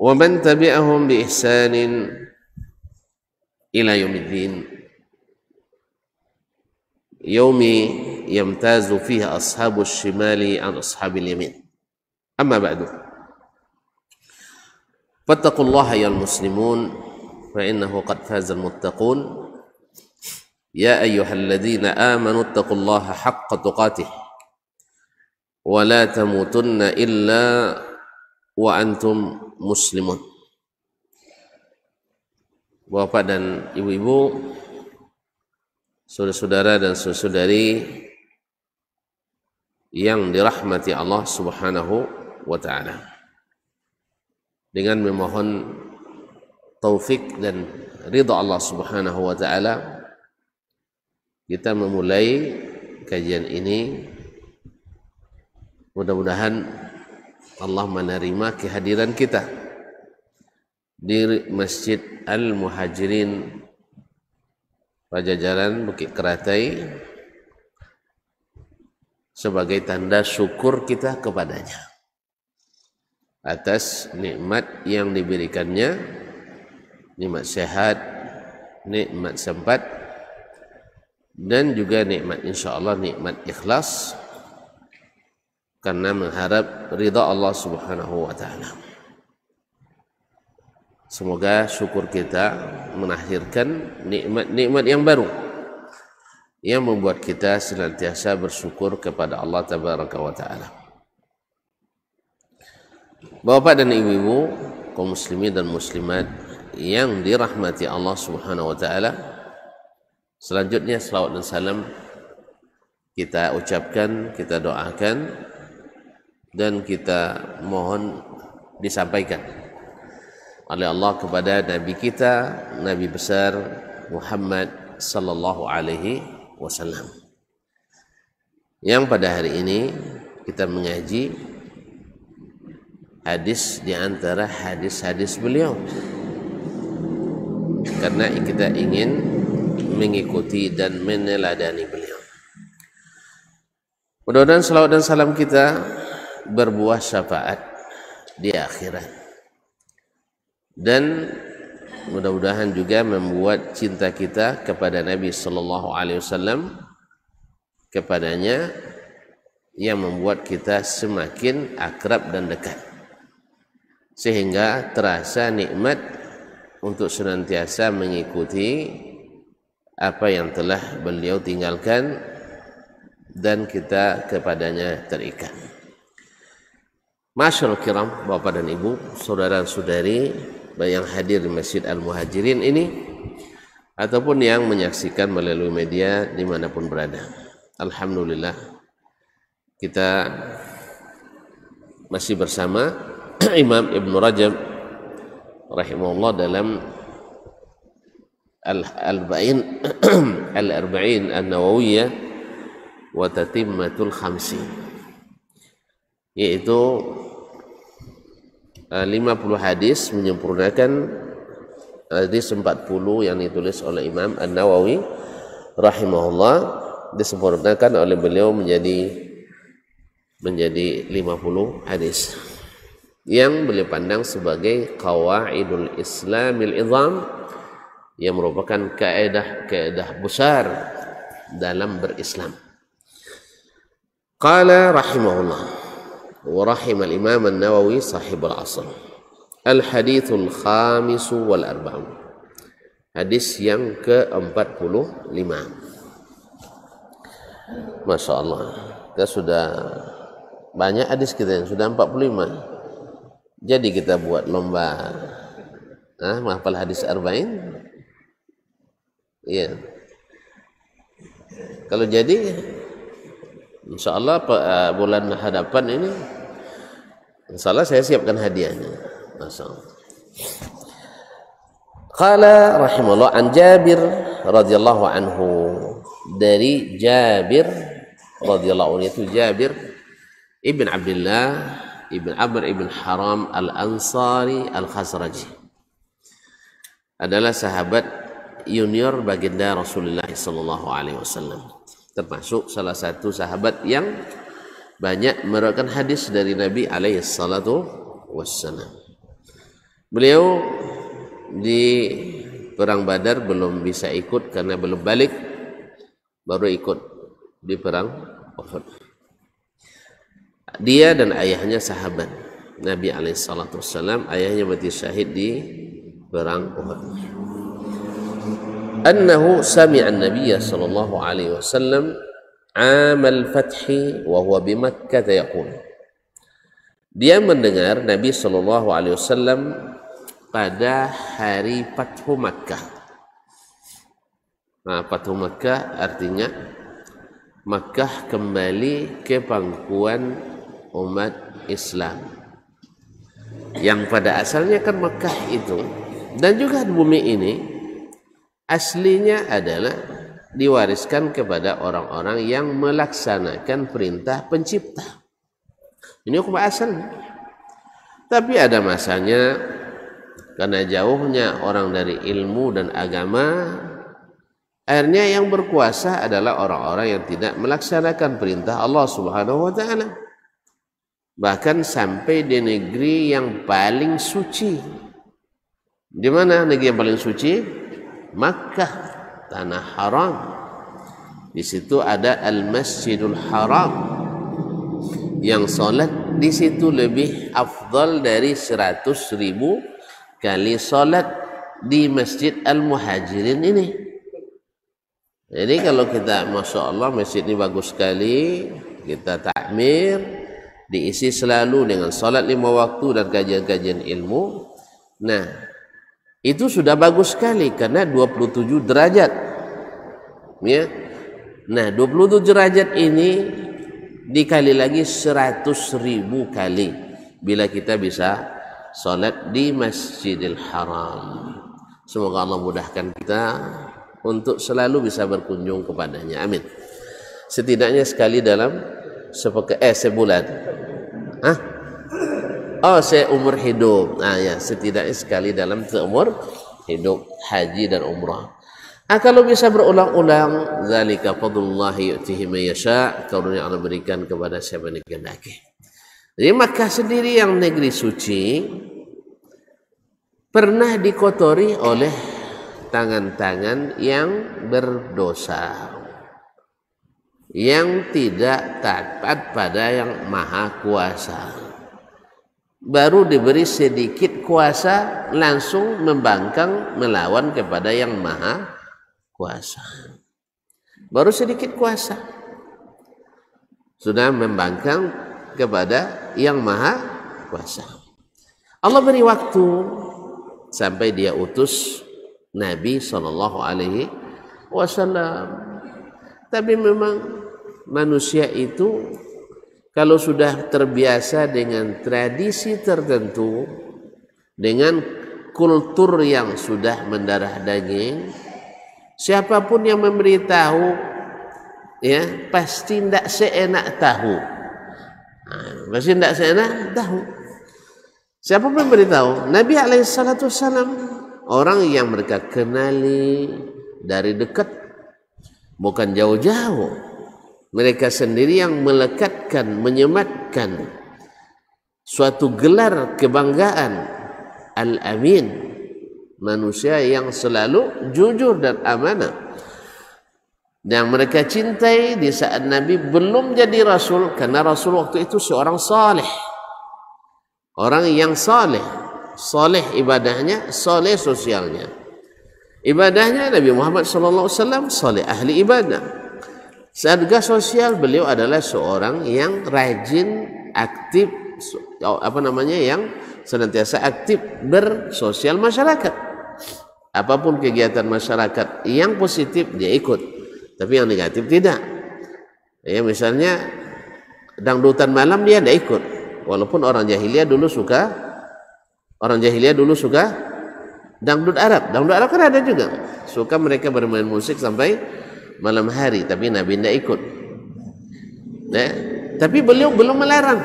wa man tabi'ahum bi ihsanin ila yaumiddin, yaumi yamtazu fihi ashabus shimali an ashabil yamin. Amma ba'du, fattaqullaha ya muslimun fa innahu qad faza al-muttaqun. Ya ayyuhalladzina amanu taqullaha haqqa tuqatih wa la tamutunna illa wa antum muslimun. Bapak dan ibu-ibu, saudara-saudara dan saudari yang dirahmati Allah Subhanahu wa taala, dengan memohon taufik dan ridha Allah Subhanahu wa taala, kita memulai kajian ini. Mudah-mudahan Allah menerima kehadiran kita di Masjid Al-Muhajirin Pajajaran Bukit Keratai sebagai tanda syukur kita kepadanya atas nikmat yang diberikannya, nikmat sehat, nikmat sempat, dan juga nikmat insyaallah nikmat ikhlas karena mengharap ridha Allah Subhanahu wa taala. Semoga syukur kita melahirkan nikmat-nikmat yang baru yang membuat kita senantiasa bersyukur kepada Allah Tabaraka wa taala. Bapak dan ibu-ibu, kaum muslimin dan muslimat yang dirahmati Allah Subhanahu wa taala, selanjutnya salawat dan salam kita ucapkan, kita doakan, dan kita mohon disampaikan oleh Allah kepada Nabi kita, Nabi besar Muhammad sallallahu alaihi wasallam, yang pada hari ini kita mengaji hadis di antara hadis-hadis beliau, karena kita ingin mengikuti dan meneladani beliau. Mudah-mudahan salawat dan salam kita berbuah syafaat di akhirat, dan mudah-mudahan juga membuat cinta kita kepada Nabi sallallahu alaihi wasallam kepadanya, yang membuat kita semakin akrab dan dekat, sehingga terasa nikmat untuk senantiasa mengikuti apa yang telah beliau tinggalkan dan kita kepadanya terikat. Masyaallah kiram, bapak dan ibu, saudara dan saudari yang hadir di Masjid Al-Muhajirin ini ataupun yang menyaksikan melalui media dimanapun berada. Alhamdulillah, kita masih bersama Imam Ibn Rajab rahimahullah dalam Al-Arba'in An-Nawawiyah wa Tatimmatul Khamsin, yaitu 50 hadis menyempurnakan hadis 40 yang ditulis oleh Imam An-Nawawi rahimahullah, disempurnakan oleh beliau menjadi 50 hadis yang beliau pandang sebagai qawaidul Islamil Izam, yang merupakan kaedah besar dalam berislam. Qala rahimahullah wa rahimal Imam An-Nawawi sahibul asr, al-hadithul khamis wal arba'un, hadis yang ke-45. Masya Allah, kita sudah banyak hadis, kita yang sudah 45. Jadi kita buat lomba menghafal hadis arba'in. Iya. Kalau jadi, insya Allah bulan hadapan ini, insya Allah saya siapkan hadiahnya. Masya Allah. Qala rahimahullah an Jabir radhiyallahu anhu, dari Jabir radhiyallahu anhu, itu Jabir ibn Abdullah ibn Amr ibn Haram al-Ansari al-Khazraji, adalah sahabat junior baginda Rasulullah sallallahu alaihi wasallam, termasuk salah satu sahabat yang banyak meriwayatkan hadis dari Nabi alaihi salatu wassalam. Beliau di perang Badar belum bisa ikut karena belum balik, baru ikut di perang Uhud. Dia dan ayahnya sahabat Nabi alaihissalam, ayahnya mati syahid di perang Uhud. Annahu sami'a an-nabiy sallallahu alaihi wasallam 'am al-fath wa huwa bi Makkah yaqul. Dia mendengar Nabi sallallahu alaihi wasallam pada hari Fathu Makkah. Nah, Fathu Makkah artinya Makkah kembali ke pangkuan umat Islam. Yang pada asalnya kan Makkah itu dan juga bumi ini aslinya adalah diwariskan kepada orang-orang yang melaksanakan perintah pencipta. Ini hukum asalnya. Tapi ada masanya karena jauhnya orang dari ilmu dan agama, akhirnya yang berkuasa adalah orang-orang yang tidak melaksanakan perintah Allah Subhanahu wa taala. Bahkan sampai di negeri yang paling suci. Di mana negeri yang paling suci? Makkah, tanah haram. Di situ ada Al-Masjidul Haram. Yang solat di situ lebih afdal dari 100.000 kali solat di Masjid Al-Muhajirin ini. Jadi kalau kita, Masya Allah, masjid ini bagus sekali, kita takmir, diisi selalu dengan solat 5 waktu dan kajian-kajian ilmu. Nah, itu sudah bagus sekali karena 27 derajat. Ya. Nah, 27 derajat ini dikali lagi 100.000 kali bila kita bisa salat di Masjidil Haram. Semoga Allah mudahkan kita untuk selalu bisa berkunjung kepadanya. Amin. Setidaknya sekali dalam sebulan. Hah? Oh, seumur hidup. Nah ya, setidaknya sekali dalam seumur hidup haji dan umrah. Kalau bisa berulang-ulang, zalika fadlullah yu'tihi man yasha, karunia Allah berikan kepada siapa yang dikehendaki. Jadi Makkah sendiri yang negeri suci pernah dikotori oleh tangan-tangan yang berdosa, yang tidak taat pada yang maha kuasa. Baru diberi sedikit kuasa langsung membangkang melawan kepada yang maha kuasa. Baru sedikit kuasa sudah membangkang kepada yang maha kuasa. Allah beri waktu sampai dia utus Nabi SAW. Tapi memang manusia itu kalau sudah terbiasa dengan tradisi tertentu, dengan kultur yang sudah mendarah daging, siapapun yang memberitahu, ya pasti tidak seenak tahu. Pasti tidak seenak tahu. Siapa pun memberitahu, Nabi alaihissalam orang yang mereka kenali dari dekat, bukan jauh-jauh. Mereka sendiri yang melekatkan, menyematkan suatu gelar kebanggaan, Al-Amin, manusia yang selalu jujur dan amanah. Dan mereka cintai di saat Nabi belum jadi Rasul, karena Rasul waktu itu seorang saleh, orang yang saleh, saleh ibadahnya, saleh sosialnya. Ibadahnya Nabi Muhammad SAW saleh ahli ibadah. Secara sosial beliau adalah seorang yang rajin, aktif, yang senantiasa aktif bersosial masyarakat. Apapun kegiatan masyarakat yang positif dia ikut, tapi yang negatif tidak. Ya, misalnya dangdutan malam dia tidak ikut, walaupun orang jahiliyah dulu suka dangdut Arab. Dangdut Arab kan ada juga, suka mereka bermain musik sampai malam hari, tapi Nabi tidak ikut. Nah, tapi beliau belum melarang.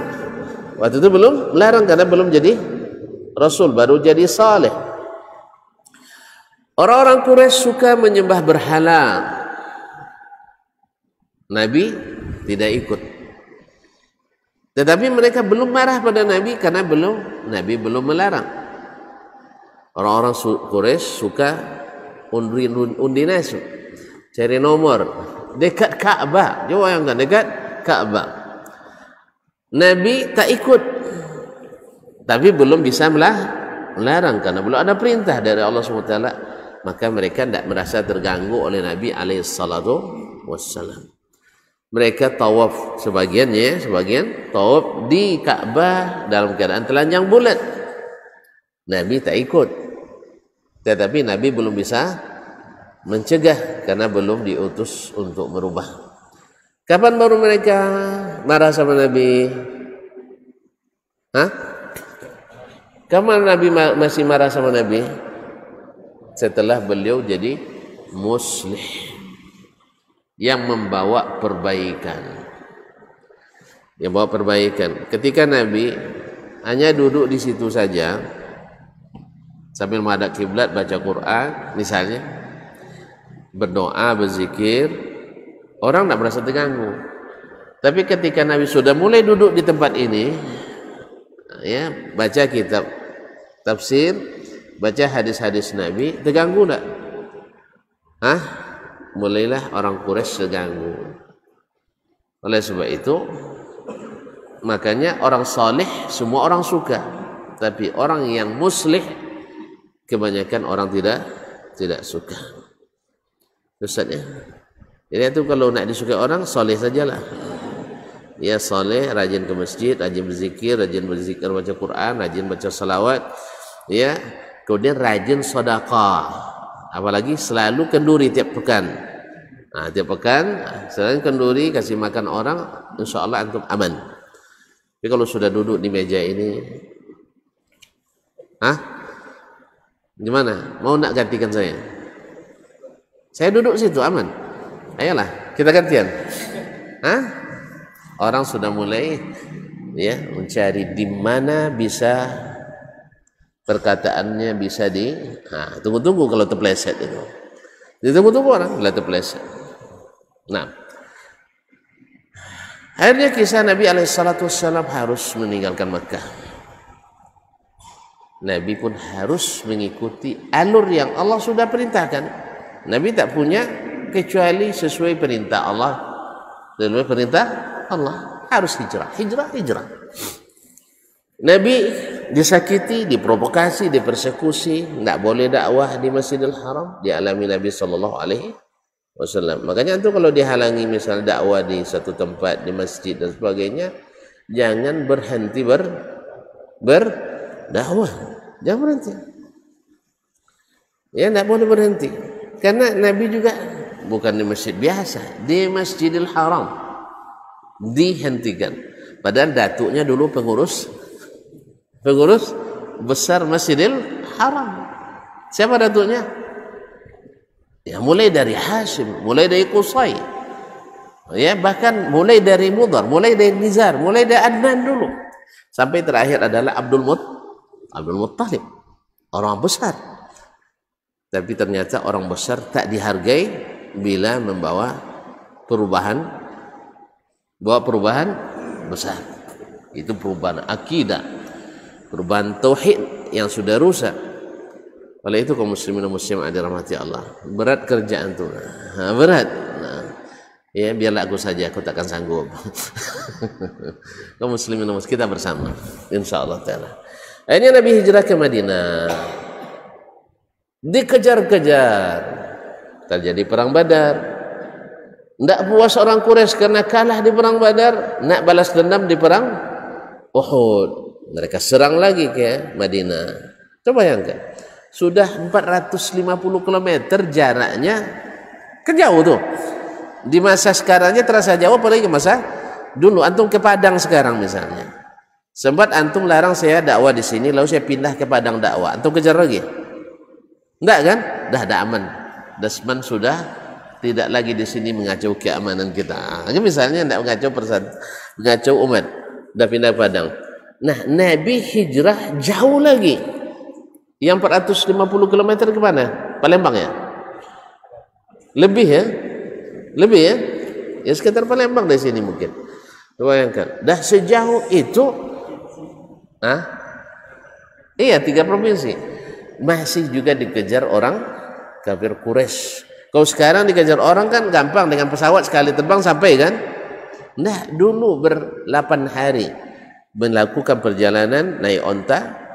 Waktu itu belum melarang karena belum jadi Rasul, baru jadi saleh. Orang-orang Quraisy suka menyembah berhala. Nabi tidak ikut. Tetapi mereka belum marah pada Nabi karena Nabi belum melarang. Orang-orang Quraisy suka undi nasib, cari nomor dekat Ka'bah. Coba yang kan dekat Ka'bah. Nabi tak ikut, tapi belum bisa melarang karena belum ada perintah dari Allah SWT. Maka mereka tidak merasa terganggu oleh Nabi alaihissalam. Mereka tawaf sebagian tawaf di Ka'bah dalam keadaan telanjang bulat. Nabi tak ikut, tetapi Nabi belum bisa mencegah karena belum diutus untuk merubah. Kapan baru mereka marah sama Nabi? Kapan Nabi masih marah sama Nabi? Setelah beliau jadi muslih yang membawa perbaikan. Ketika Nabi hanya duduk di situ saja sambil menghadap kiblat, baca Quran misalnya, berdoa, berzikir, orang tidak merasa terganggu. Tapi ketika Nabi sudah mulai duduk di tempat ini, ya, baca kitab tafsir, baca hadis-hadis Nabi, terganggu tak? Mulailah orang Quraisy terganggu. Oleh sebab itu, makanya orang saleh semua orang suka, tapi orang yang muslih kebanyakan orang tidak suka. Ustaz ya. Jadi itu kalau nak disukai orang, saleh sajalah. Ya saleh, rajin ke masjid, rajin berzikir baca Quran, rajin baca salawat, ya. Kemudian rajin sedekah, apalagi selalu kenduri tiap pekan. Tiap pekan selalu kenduri, kasih makan orang, insya Allah antum aman. Tapi kalau sudah duduk di meja ini, gimana? Mau nak gantikan saya? Saya duduk situ aman. Ayolah, kita gantian. Orang sudah mulai ya mencari di mana bisa perkataannya bisa tunggu-tunggu kalau terpeleset itu. Ditunggu-tunggu orang bila terpeleset. Nah, akhirnya kisah Nabi alaihissalam harus meninggalkan Makkah. Nabi pun harus mengikuti alur yang Allah sudah perintahkan. Nabi tak punya kecuali sesuai perintah Allah. Sesuai perintah Allah harus hijrah. Nabi disakiti, diprovokasi, dipersekusi, tidak boleh dakwah di Masjidil Haram, dialami Nabi SAW. Makanya itu kalau dihalangi misal dakwah di satu tempat, di masjid dan sebagainya, jangan berhenti berdakwah, jangan berhenti. Ya, tidak boleh berhenti, karena Nabi juga bukan di masjid biasa, di Masjidil Haram dihentikan. Padahal datuknya dulu pengurus besar Masjidil Haram. Siapa datuknya? Ya, mulai dari Hashim, mulai dari Qusay, ya, bahkan mulai dari Mudhar, mulai dari Nizar, mulai dari Adnan dulu, sampai terakhir adalah Abdul Muttalib, orang besar. Tapi ternyata orang besar tak dihargai bila membawa perubahan besar. Itu perubahan akidah, perubahan tauhid yang sudah rusak. Oleh itu kaum muslimin dan muslimat dirahmati Allah, berat kerjaan itu, berat. Ya, biarlah aku saja, aku takkan sanggup. Kaum muslimin dan muslimat kita bersama, insyaallah taala. Akhirnya Nabi hijrah ke Madinah, dikejar-kejar, terjadi perang Badar. Tidak puas orang Quraisy karena kalah di perang Badar, nak balas dendam di perang Uhud. Mereka serang lagi ke Madinah. Coba bayangkan, sudah 450 km jaraknya, kejauh tuh. Di masa sekarangnya terasa jauh, apalagi masa dulu. Antum ke Padang sekarang misalnya, sempat antum larang saya dakwah di sini, lalu saya pindah ke Padang dakwah, antum kejar lagi? Enggak kan? Dah aman. Dasman sudah tidak lagi di sini mengacau keamanan kita. Misalnya tidak mengacau umat, dah pindah ke Padang. Nah, Nabi hijrah jauh lagi. Yang 450 km ke mana? Palembang ya? Lebih ya? Ya sekitar Palembang dari sini mungkin. Bayangkan, dah sejauh itu. Iya, 3 provinsi. masih juga dikejar orang kafir Quraisy. Kalau sekarang dikejar orang kan gampang, dengan pesawat sekali terbang sampai kan? Nah, dulu ber-8 hari melakukan perjalanan naik onta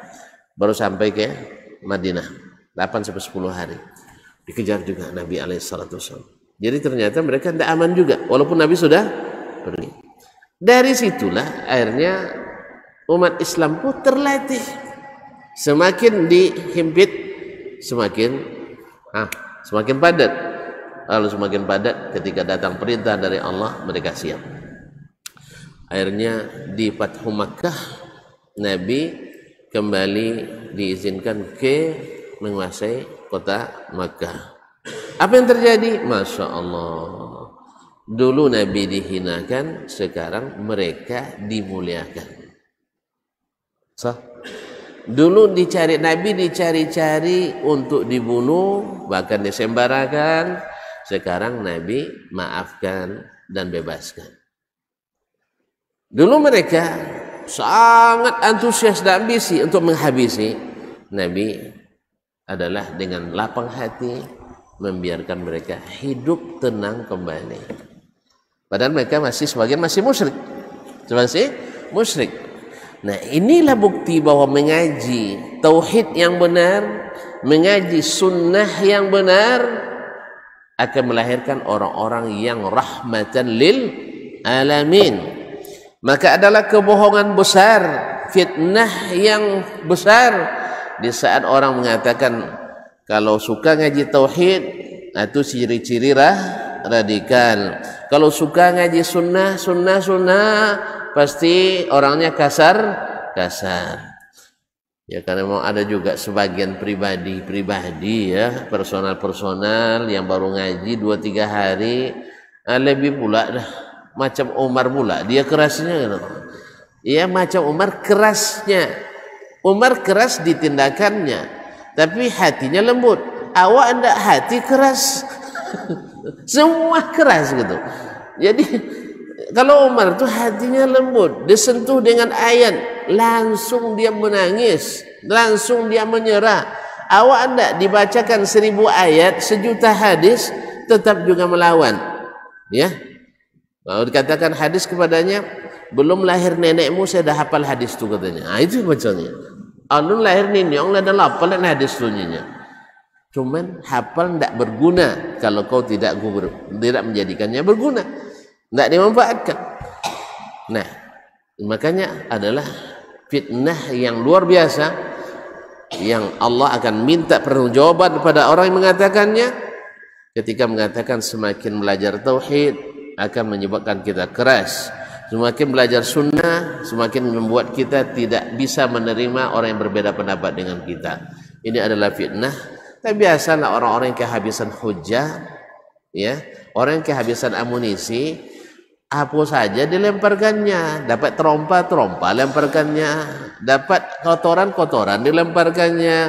baru sampai ke Madinah. 8 sampai 10 hari. Dikejar juga Nabi alaihissalatu wassalam. Jadi ternyata mereka tidak aman juga walaupun Nabi sudah pergi. Dari situlah akhirnya umat Islam pun terlatih. Semakin dihimpit semakin padat. Lalu semakin padat ketika datang perintah dari Allah mereka siap. Akhirnya di Fathu Makkah Nabi kembali diizinkan menguasai kota Makkah. Apa yang terjadi? Masya Allah. Dulu Nabi dihinakan, sekarang mereka dimuliakan. Dulu Nabi dicari-cari untuk dibunuh, bahkan disembarakan. Sekarang Nabi maafkan dan bebaskan. Dulu mereka sangat antusias dan ambisi untuk menghabisi. Nabi adalah dengan lapang hati membiarkan mereka hidup tenang kembali. Padahal mereka sebagian masih musyrik. Nah, inilah bukti bahwa mengaji tauhid yang benar, mengaji sunnah yang benar akan melahirkan orang-orang yang rahmatan lil alamin. Maka adalah kebohongan besar, fitnah yang besar di saat orang mengatakan kalau suka ngaji tauhid itu ciri-ciri radikal. Kalau suka ngaji sunnah pasti orangnya kasar. Ya, karena memang ada juga sebagian pribadi ya, personal yang baru ngaji 2-3 hari, lebih pula dah macam Umar pula, dia kerasnya. Ya, macam Umar kerasnya. Umar keras di tindakannya, tapi hatinya lembut. Awak ndak hati keras. Semua keras gitu. Jadi kalau Umar tuh hatinya lembut, disentuh dengan ayat, langsung dia menangis, langsung dia menyerah. Awak ndak dibacakan 1000 ayat, 1.000.000 hadis, tetap juga melawan. Ya. Kalau dikatakan hadis kepadanya, belum lahir nenekmu saya dah hafal hadis tu katanya. Itu bacanya. Alun lahir nenek, orang dah hafal hadis tu nya. Cuman hafal tidak berguna kalau kau tidak menjadikannya berguna, tidak dimanfaatkan. Nah, makanya adalah fitnah yang luar biasa yang Allah akan minta pertanggungjawaban kepada orang yang mengatakannya. Ketika mengatakan semakin belajar tauhid akan menyebabkan kita keras, semakin belajar sunnah semakin membuat kita tidak bisa menerima orang yang berbeda pendapat dengan kita. Ini adalah fitnah. Tapi biasalah orang-orang yang kehabisan hujah, ya, orang yang kehabisan amunisi, apa saja dilemparkannya. Dapat trompa lemparkannya, dapat kotoran dilemparkannya.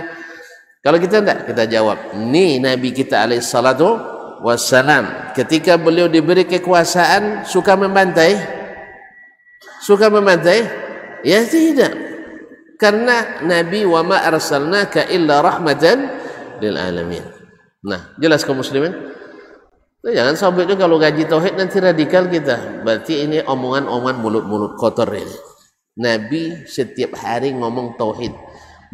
Kalau kita tidak, kita jawab, nih Nabi kita alaihissalatu wassalam, ketika beliau diberi kekuasaan suka membantai? Ya tidak. Karena Nabi wa ma arsalnaka illa rahmatan lil alamin. Nah, jelas kaum muslimin? Nah, jangan sampai itu kalau gaji tauhid nanti radikal kita. Berarti ini omongan-omongan mulut-mulut kotor ini. Nabi setiap hari ngomong tauhid.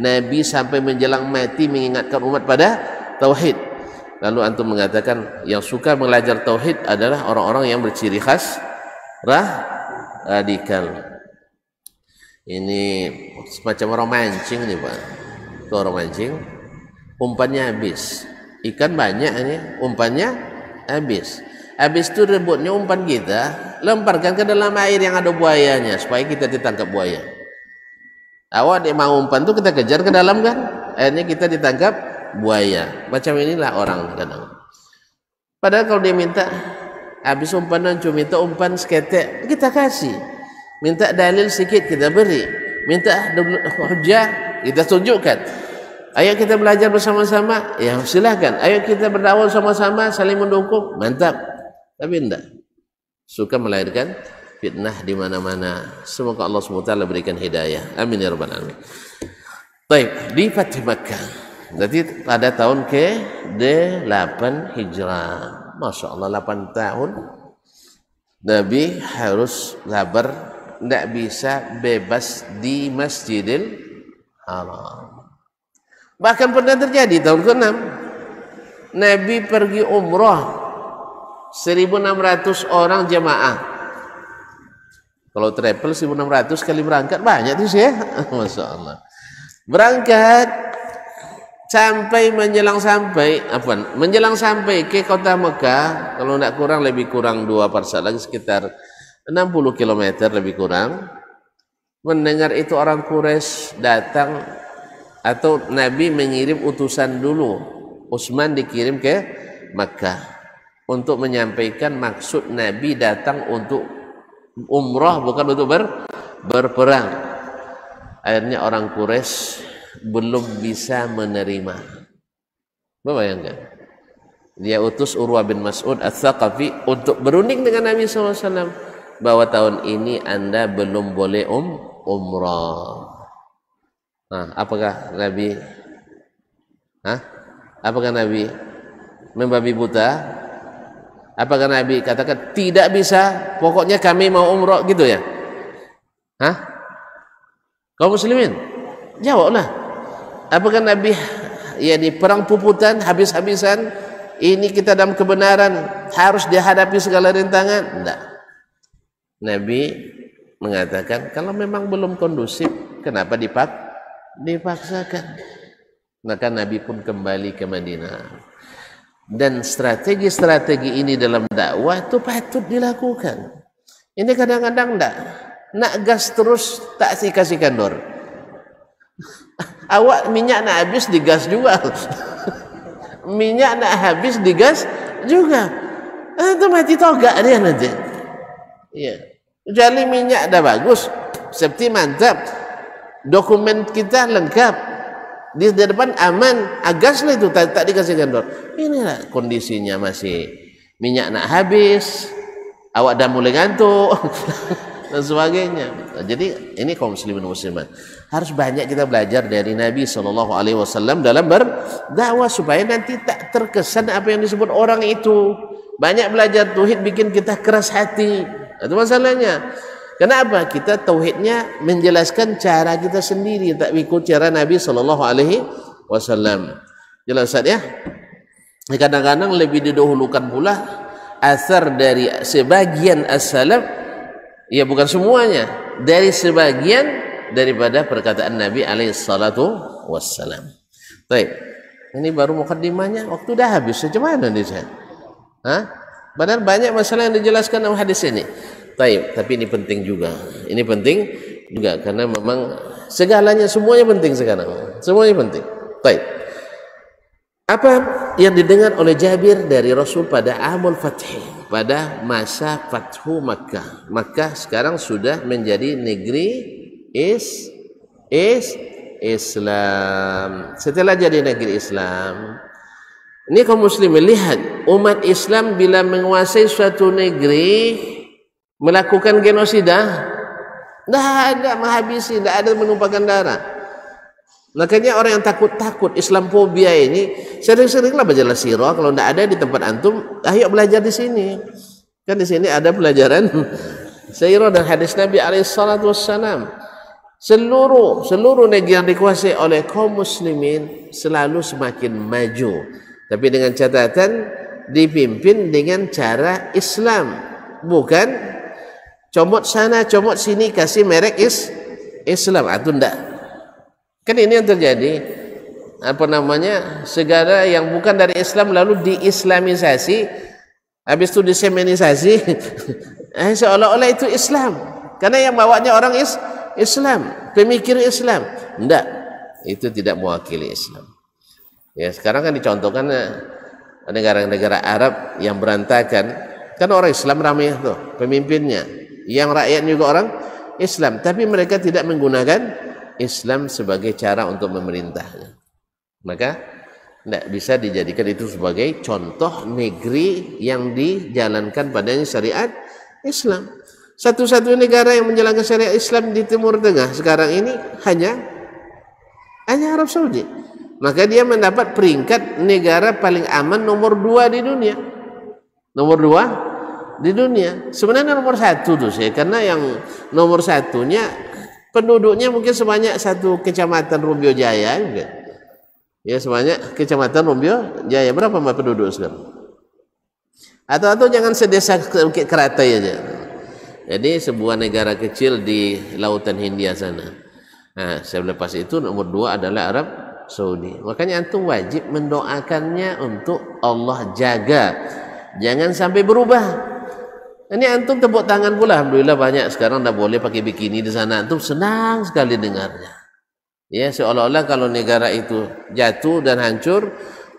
Nabi sampai menjelang mati mengingatkan umat pada tauhid. Lalu antum mengatakan yang suka belajar tauhid adalah orang-orang yang berciri khas radikal. Ini semacam orang mancing nih Pak. Itu orang mancing, umpannya habis. Ikan banyak ini, umpannya habis. Habis itu rebutnya umpan kita, lemparkan ke dalam air yang ada buayanya supaya kita ditangkap buaya. Awak dia mau umpan tuh kita kejar ke dalam kan? Akhirnya kita ditangkap buaya. Macam inilah orang kadang. Padahal kalau dia minta habis umpanan cuma minta umpan seketek, kita kasih. Minta dalil sedikit kita beri. Minta hujah kita tunjukkan. Ayo kita belajar bersama-sama, ya silakan. Ayo kita berdakwah sama-sama, saling mendukung, mantap. Tapi enggak. Suka melahirkan fitnah di mana-mana. Semoga Allah SWT berikan hidayah. Amin ya rabbal alamin. Baik, di Fathu Makkah Jadi pada tahun ke-8 Hijrah. Masya Allah 8 tahun Nabi harus sabar, tidak bisa bebas di Masjidil Haram. Bahkan pernah terjadi tahun ke-6 Nabi pergi umrah 1.600 orang jemaah. Kalau travel 1.600 kali berangkat banyak tuh sih ya. Masya Allah. Berangkat menjelang sampai ke kota Mekah, kalau tidak kurang lebih kurang 2 parsel lagi, sekitar 60 km lebih kurang. Mendengar itu orang Quraisy datang, atau Nabi mengirim utusan dulu, Utsman dikirim ke Mekah untuk menyampaikan maksud Nabi datang untuk umrah, bukan untuk berperang. Akhirnya orang Quraisy belum bisa menerima. Bayangkan, dia utus Urwah bin Mas'ud Ats-Tsaqafi untuk berunding dengan Nabi SAW bahwa tahun ini Anda belum boleh umrah. Nah, apakah Nabi membabi buta? Apakah Nabi katakan tidak bisa, pokoknya kami mau umrah gitu ya? Kaum muslimin, jawablah. Apakah Nabi di perang puputan habis-habisan, ini kita dalam kebenaran harus dihadapi segala rintangan? Tidak. Nabi mengatakan kalau memang belum kondusif, kenapa dipaksakan? Maka Nabi pun kembali ke Madinah. Dan strategi-strategi ini dalam dakwah itu patut dilakukan. Ini kadang-kadang nak gas terus, tak kasih kendor. Awak minyak nak habis digas juga. Minyak nak habis digas juga. Itu mati togak dia nanti. Ya. Jadi minyak dah bagus, safety mantap, dokumen kita lengkap, di depan aman, gas lah itu tak dikasih kendor. Inilah kondisinya, masih minyak nak habis, awak dah mulai ngantuk. Dan sebagainya. Jadi ini kaum muslimin muslimat, harus banyak kita belajar dari Nabi SAW dalam berdakwah, supaya nanti tak terkesan apa yang disebut orang itu. Banyak belajar tauhid bikin kita keras hati. Itu masalahnya. Kenapa? Kita tauhidnya menjelaskan cara kita sendiri, tak ikut cara Nabi SAW. Jelas ya? Kadang-kadang lebih didahulukan pula asar dari sebagian as-salaf. Ya, bukan semuanya, dari sebagian daripada perkataan Nabi SAW. Baik, ini baru mukaddimahnya, waktu dah habis. Macam mana nih saya? Benar banyak masalah yang dijelaskan dalam hadis ini. Baik, tapi ini penting juga. Ini penting juga karena memang segalanya, semuanya penting sekarang. Semuanya penting. Baik. Apa yang didengar oleh Jabir dari Rasul pada Amul Fath, pada masa Fathu Makkah. Makkah sekarang sudah menjadi negeri Islam. Setelah jadi negeri Islam, ini kaum muslim melihat umat Islam bila menguasai suatu negeri melakukan genosida, tidak ada menghabisi, tidak ada menumpahkan darah. Makanya orang yang takut Islamfobia ini sering-seringlah baca sirah. Kalau tidak ada di tempat antum, ayo belajar di sini. Kan di sini ada pelajaran sirah dan hadis Nabi SAW. Seluruh negeri yang dikuasai oleh kaum muslimin selalu semakin maju, tapi dengan catatan dipimpin dengan cara Islam, bukan comot sana comot sini kasih merek Islam. Atau tidak. Kan ini yang terjadi, segala yang bukan dari Islam lalu diislamisasi, habis itu diseminisasi, seolah-olah itu Islam, karena yang bawanya orang Islam, pemikir Islam. Tidak, itu tidak mewakili Islam. Ya, sekarang kan dicontohkan negara-negara Arab yang berantakan, kan orang Islam ramai itu pemimpinnya, yang rakyat juga orang Islam, tapi mereka tidak menggunakan Islam sebagai cara untuk memerintahnya. Maka tidak bisa dijadikan itu sebagai contoh negeri yang dijalankan padanya syariat Islam. Satu-satunya negara yang menjalankan syariat Islam di Timur Tengah sekarang ini hanya Arab Saudi. maka dia mendapat peringkat negara paling aman nomor 2 di dunia. Nomor 2 di dunia. Sebenarnya nomor 1 tuh saya, karena yang nomor 1-nya penduduknya mungkin sebanyak satu kecamatan Rumbio Jaya juga. Ya, sebanyak kecamatan Rumbio Jaya. Berapa penduduk sekarang? Atau jangan sedesa Bukit Keratai aja. Jadi sebuah negara kecil di Lautan Hindia sana. Nah, selepas itu nomor 2 adalah Arab Saudi. Makanya antum wajib mendoakannya untuk Allah jaga. Jangan sampai berubah. Ini antum tepuk tangan pula. Alhamdulillah banyak sekarang dah boleh pakai bikini di sana. Antum senang sekali dengarnya. Ya, seolah-olah kalau negara itu jatuh dan hancur,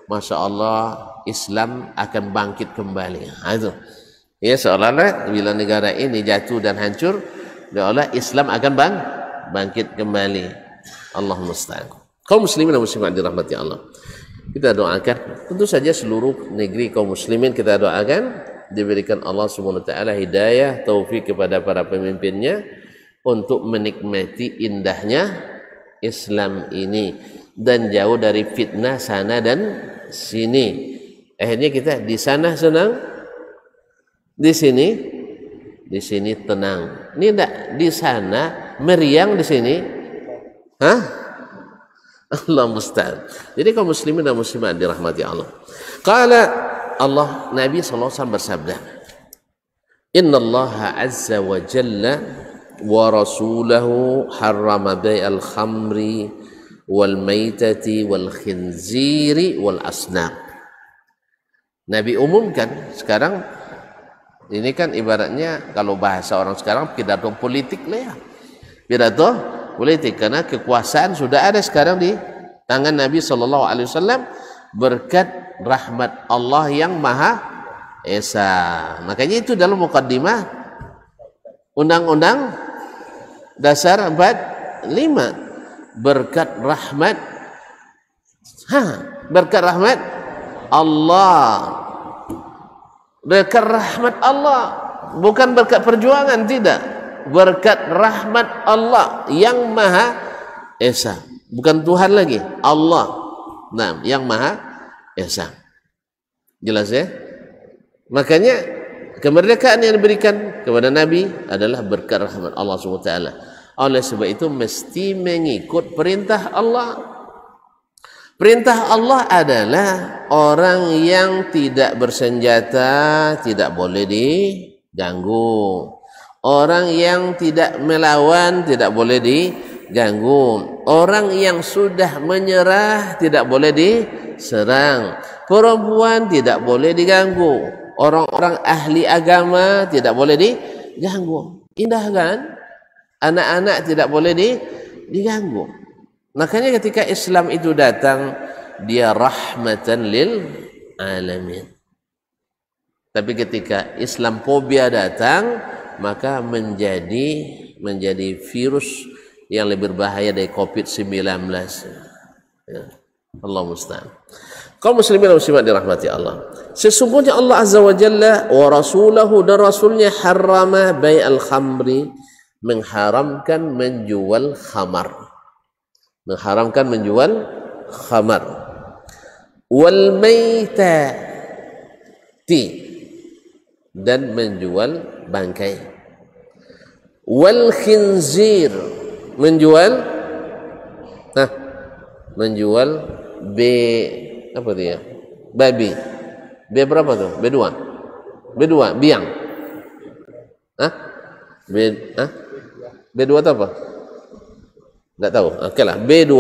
Masya Allah, Islam akan bangkit kembali. Nah, itu. Ya, seolah-olah bila negara ini jatuh dan hancur, seolah Islam akan bangkit kembali. Allahumma musta'an. Kaum muslimin dan muslimat dirahmati Allah. Kita doakan, tentu saja seluruh negeri kaum muslimin kita doakan diberikan Allah Subhanahu wa taala hidayah, taufik kepada para pemimpinnya untuk menikmati indahnya Islam ini dan jauh dari fitnah sana dan sini. Akhirnya kita di sana senang, di sini tenang. Ini enggak di sana meriang, di sini Allah musta'an. Jadi kaum muslimin dan muslimat dirahmati Allah. Qala Allah, Nabi SAW bersabda, Inna Allah azza wa jalla wa rasulahu harrama bai'al khamri wal maitati wal khinziri wal asnam. Nabi umumkan sekarang, ini kan ibaratnya kalau bahasa orang sekarang pidato politik lah ya. Pidato politik, karena kekuasaan sudah ada sekarang di tangan Nabi SAW berkat rahmat Allah yang Maha Esa. Makanya itu dalam mukaddimah Undang-Undang Dasar 45, berkat rahmat Allah. Berkat rahmat Allah, bukan berkat perjuangan, tidak. Berkat rahmat Allah yang Maha Esa, bukan Tuhan lagi, Allah. Nah, yang Maha Esa. Jelas ya? Makanya kemerdekaan yang diberikan kepada Nabi adalah berkat rahmat Allah SWT. Oleh sebab itu mesti mengikut perintah Allah. Perintah Allah adalah orang yang tidak bersenjata tidak boleh diganggu. Orang yang tidak melawan tidak boleh diganggu. Orang yang sudah menyerah tidak boleh diserang. Perempuan tidak boleh diganggu. Orang-orang ahli agama tidak boleh diganggu. Indah kan? Anak-anak tidak boleh diganggu. Makanya ketika Islam itu datang, dia rahmatan lil alamin. Tapi ketika Islam fobia datang, maka menjadi virus yang lebih berbahaya dari COVID-19. Ya. Allah musta'an. Kaum muslimin dan muslimat dirahmati Allah. Sesungguhnya Allah Azza wa Jalla wa rasulahu, dan rasulnya, harrama bai'al khamri, mengharamkan menjual khamar. Mengharamkan menjual khamar. Wal maitati, dan menjual bangkai. Wal khinzir, menjual apa dia? Babi. B berapa tuh? B2. B2, biang. B2 itu apa? Enggak tahu. Oke lah, B2.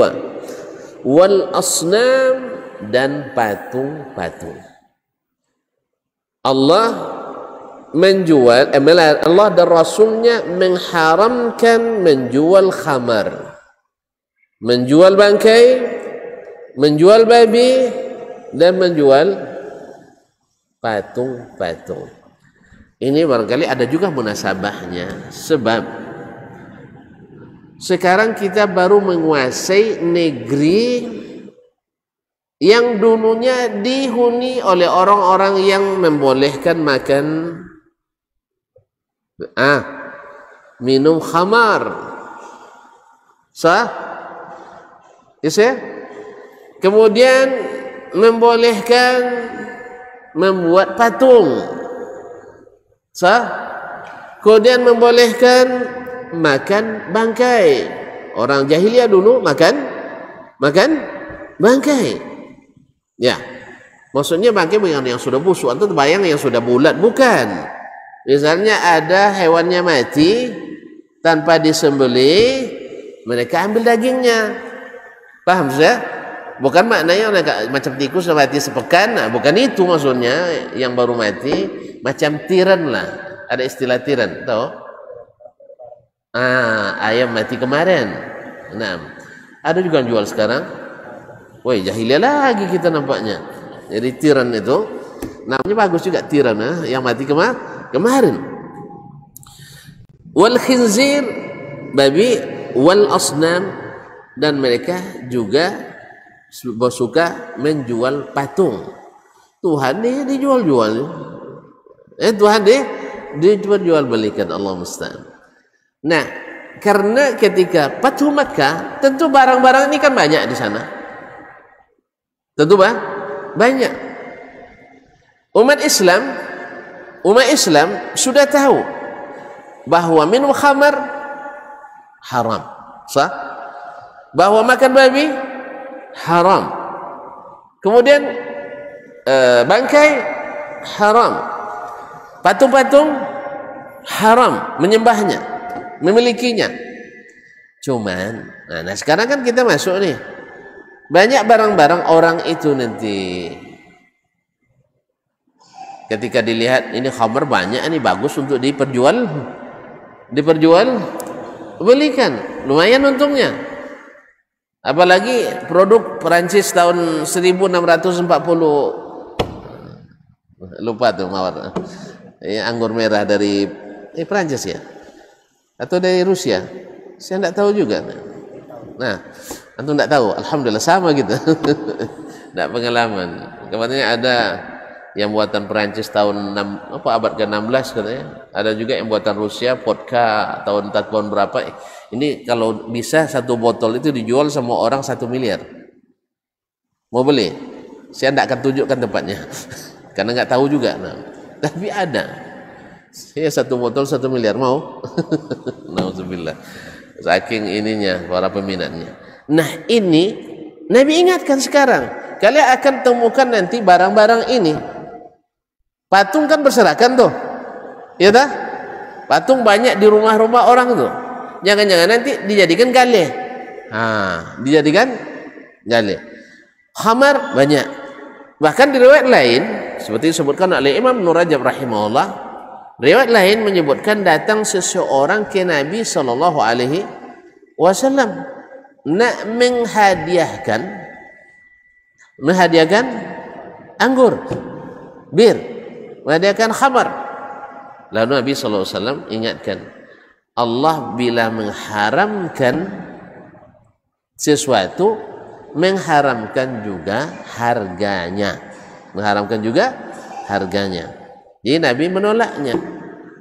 Wal asnam, dan patung-patung. Allah menjual, Allah dan Rasulnya mengharamkan menjual khamar, menjual bangkai, menjual babi, dan menjual patung-patung. Ini barangkali ada juga munasabahnya, sebab sekarang kita baru menguasai negeri yang dulunya dihuni oleh orang-orang yang membolehkan makan minum khamar. Sah? Yes ya? Kemudian membolehkan membuat patung. Kemudian membolehkan makan bangkai. Orang jahiliyah dulu makan bangkai. Ya. Maksudnya bangkai bukan yang sudah busuk, atau bayang yang sudah bulat, bukan. Misalnya ada hewannya mati tanpa disembelih, mereka ambil dagingnya. Paham saya? Bukan maknanya macam tikus yang mati sepekan, nah, bukan itu maksudnya. Yang baru mati macam tiran lah. Ada istilah tiran, tahu? Ayam mati kemarin. Nah, ada juga yang jual sekarang. Woi, jahiliyah lagi kita nampaknya. Jadi tiran itu namanya bagus juga, tiran yang mati kemarin. Wal khinzir, babi, wal asnam, dan mereka juga suka menjual patung. Tuhan dia dijual-jual. Tuhan dia dijual belikan, Allah musta'an. Nah, karena ketika Fathu Makkah, tentu barang-barang ini kan banyak di sana. Tentu banyak. Umat Islam sudah tahu bahwa minum khamar haram, sah? Bahwa makan babi haram. Kemudian bangkai haram. Patung-patung haram menyembahnya, memilikinya. Cuman, nah sekarang kan kita masuk nih. Banyak barang-barang orang itu nanti ketika dilihat ini khamar banyak, ini bagus untuk diperjual belikan, lumayan untungnya. Apalagi produk Perancis tahun 1640, lupa tuh mawar, anggur merah dari Perancis ya, atau dari Rusia, saya tidak tahu juga. Nah, antum tidak tahu, alhamdulillah sama gitu. Tidak pengalaman. Kemarin ada yang buatan Perancis tahun abad ke-16 katanya. Ada juga yang buatan Rusia, vodka tahun berapa. Ini kalau bisa satu botol itu dijual sama orang 1 miliar. Mau beli? Saya tidak akan tunjukkan tempatnya. Karena nggak tahu juga. Nah, tapi ada. Saya satu botol 1 miliar, mau? Nauzubillah. Saking ininya para peminatnya. Nah, ini Nabi ingatkan sekarang. Kalian akan temukan nanti barang-barang ini. Patung kan berserakan tuh. Ya tak? Patung banyak di rumah-rumah orang tuh. Jangan-jangan nanti dijadikan gale. Dijadikan gale. Khamar banyak. Bahkan di riwayat lain, seperti disebutkan oleh Imam Ibnu Rajab rahimahullah, riwayat lain menyebutkan datang seseorang ke Nabi sallallahu alaihi wasallam nak menghadiahkan anggur, bir, menghadiahkan khamar. Lalu Nabi sallallahu alaihi wasallam ingatkan, Allah bila mengharamkan sesuatu, mengharamkan juga harganya. Jadi Nabi menolaknya.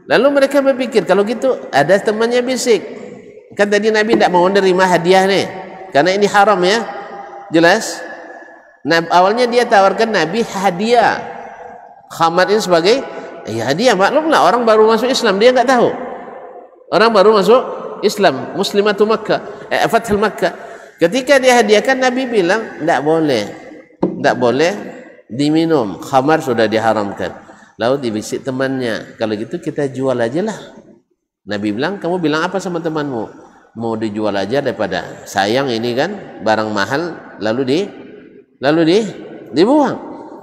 Lalu mereka berpikir, kalau gitu ada temannya bisik, kan tadi Nabi tidak mau menerima hadiah nih, karena ini haram ya, jelas. Nah, awalnya dia tawarkan Nabi hadiah khamar ini sebagai hadiah. Maklumlah orang baru masuk Islam, dia nggak tahu. Orang baru masuk Islam, Muslimatu Makkah, Fathul Makkah. Ketika dia hadiahkan, Nabi bilang tidak boleh diminum, khamar sudah diharamkan. Lalu dibisik temannya, kalau gitu kita jual aja lah. Nabi bilang, kamu bilang apa sama temanmu? Mau dijual aja daripada sayang ini kan barang mahal, lalu dibuang.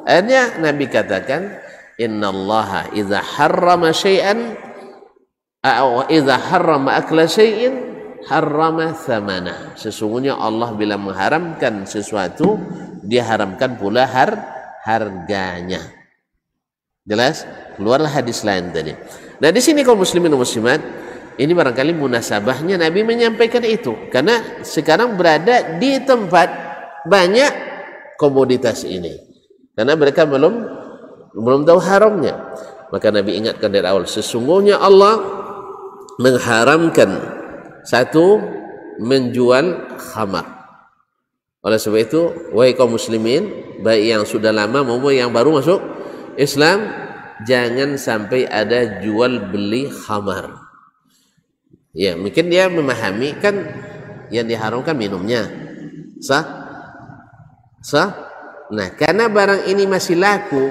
Akhirnya Nabi katakan, innallaha idza harrama syai'an wa idza harrama akla syai'in harrama thamana. Sesungguhnya Allah bila mengharamkan sesuatu, dia haramkan pula harganya. Jelas? Keluarlah hadis lain tadi. Nah, di sini kaum muslimin dan muslimat, ini barangkali munasabahnya Nabi menyampaikan itu, karena sekarang berada di tempat banyak komoditas ini. Karena mereka belum tahu haramnya. Maka Nabi ingatkan dari awal, sesungguhnya Allah mengharamkan satu, menjual khamar. Oleh sebab itu, wahai kaum muslimin, baik yang sudah lama maupun yang baru masuk Islam, jangan sampai ada jual beli khamar. Ya, mungkin dia memahami kan yang diharamkan minumnya. Sah? Sah? Nah, karena barang ini masih laku,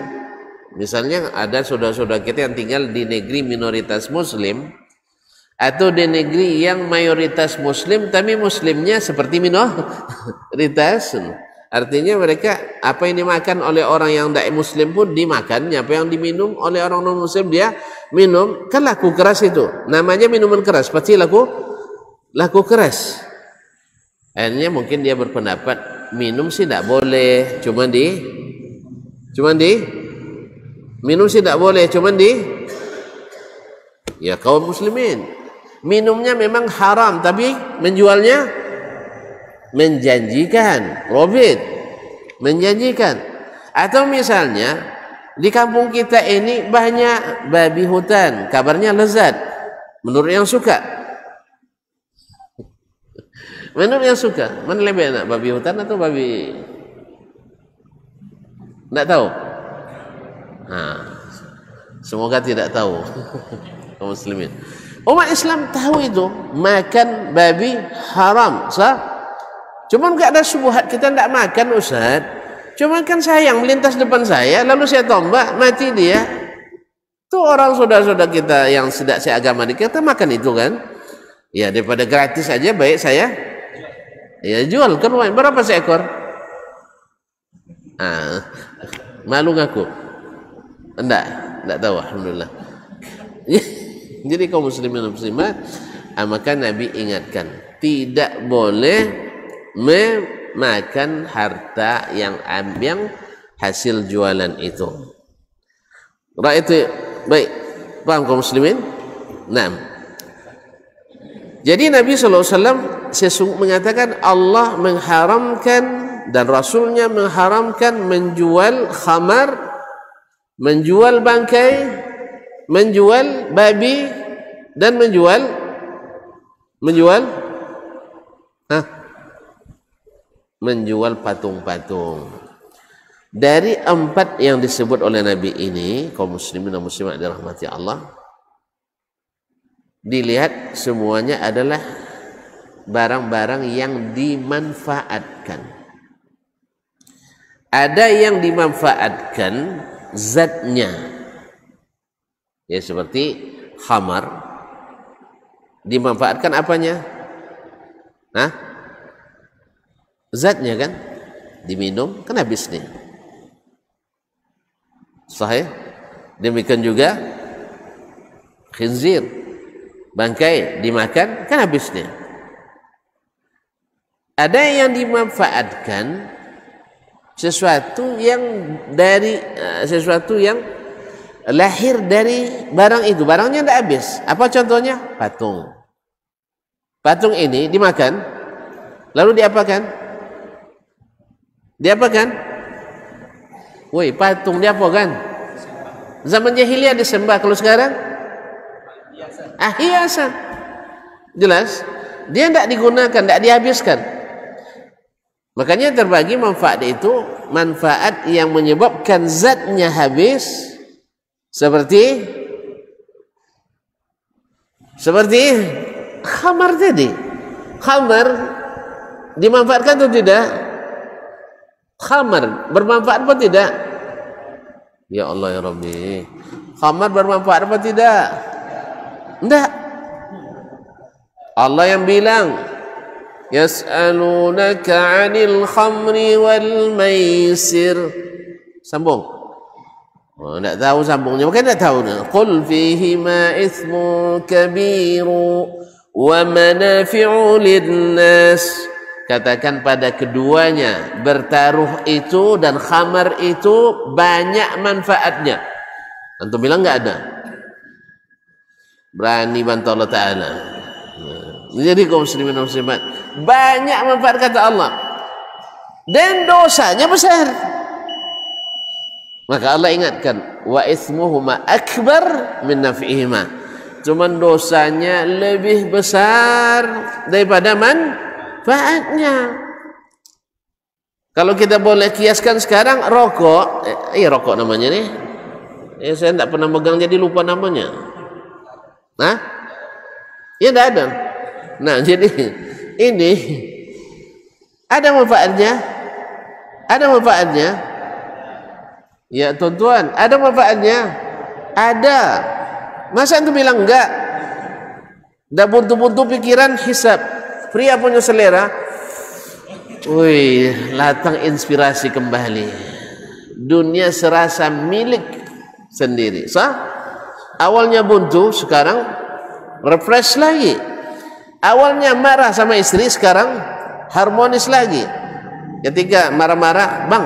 misalnya ada saudara-saudara kita yang tinggal di negeri minoritas muslim atau di negeri yang mayoritas muslim tapi muslimnya seperti minoritas, artinya mereka apa yang dimakan oleh orang yang tidak muslim pun dimakannya, apa yang diminum oleh orang non muslim dia minum, kan laku keras itu, namanya minuman keras, pasti laku keras. Akhirnya mungkin dia berpendapat minum sih tidak boleh, cuman di minum sih tidak boleh, cuman di ya kaum muslimin minumnya memang haram tapi menjualnya menjanjikan, profit menjanjikan. Atau misalnya di kampung kita ini banyak babi hutan, kabarnya lezat menurut yang suka. Menurut yang suka, mana lebih enak, babi hutan atau babi? Tidak tahu. Semoga tidak tahu kaum muslimin. Umat Islam tahu itu makan babi haram, sah? Cuman gak ada syubhat kita tidak makan, Ustaz. Cuman kan sayang melintas depan saya, lalu saya tombak, mati dia. Itu orang saudara-saudara kita yang tidak seagama kita makan itu kan? Ya daripada gratis aja baik saya ya jual kan, berapa seekor? Malu ngaku? Enggak tahu, alhamdulillah. Jadi kaum muslimin dan muslimat, maka Nabi ingatkan tidak boleh memakan harta yang hasil jualan itu. Itu baik, paham kaum muslimin? Nah, jadi Nabi SAW mengatakan Allah mengharamkan dan Rasulnya mengharamkan menjual khamar, menjual bangkai, menjual babi, dan menjual patung-patung. Dari 4 yang disebut oleh Nabi ini, kaum muslimin dan muslimat dirahmati Allah, dilihat semuanya adalah barang-barang yang dimanfaatkan. Ada yang dimanfaatkan zatnya, ya seperti khamar dimanfaatkan apanya? Zatnya kan, diminum kan habis nih, sahih. Demikian juga khinzir, bangkai dimakan kan habis nih. Ada yang dimanfaatkan sesuatu yang lahir dari barang itu, barangnya tidak habis. Apa contohnya? Patung. Patung ini dimakan, lalu diapakan? Woi, patung diapakan? Zaman jahiliyah disembah, kalau sekarang hiasan. Jelas, dia tidak digunakan, tidak dihabiskan. Makanya terbagi manfaat itu, manfaat yang menyebabkan zatnya habis, seperti khamar tadi. Khamar dimanfaatkan atau tidak? Khamar bermanfaat apa tidak? Ya Allah ya Rabbi, khamar bermanfaat apa tidak? Tidak. Allah yang bilang, yas'alunaka 'anil khamri wal maisir. Sambung. Tidak tahu sambungnya, maka tidak tahu. Qul fihima ithmun kabiru wa manafi'u linnas. Katakan pada keduanya, bertaruh itu dan khamar itu banyak manfaatnya. Antum bilang enggak ada. Berani bantu Allah Ta'ala. Jadi kaum muslimin dan muslimat, banyak manfaat kata Allah, dan dosanya besar. Maka Allah ingatkan, wa ithmuhuma akbar min naf'ihima. Cuman dosanya lebih besar daripada manfaatnya. Kalau kita boleh kiaskan sekarang rokok, rokok namanya nih. Saya tidak pernah megang jadi lupa namanya. Nah, ya tidak ada. Nah, jadi ini ada manfaatnya, ada manfaatnya. Ya tuan-tuan, ada manfaatnya, ada. Masa itu bilang enggak? Dah buntu-buntu pikiran hisab. Pria punya selera. Wih, latang inspirasi kembali. Dunia serasa milik sendiri. Awalnya buntu, sekarang refresh lagi. Awalnya marah sama istri, sekarang harmonis lagi. Ketika marah-marah, bang,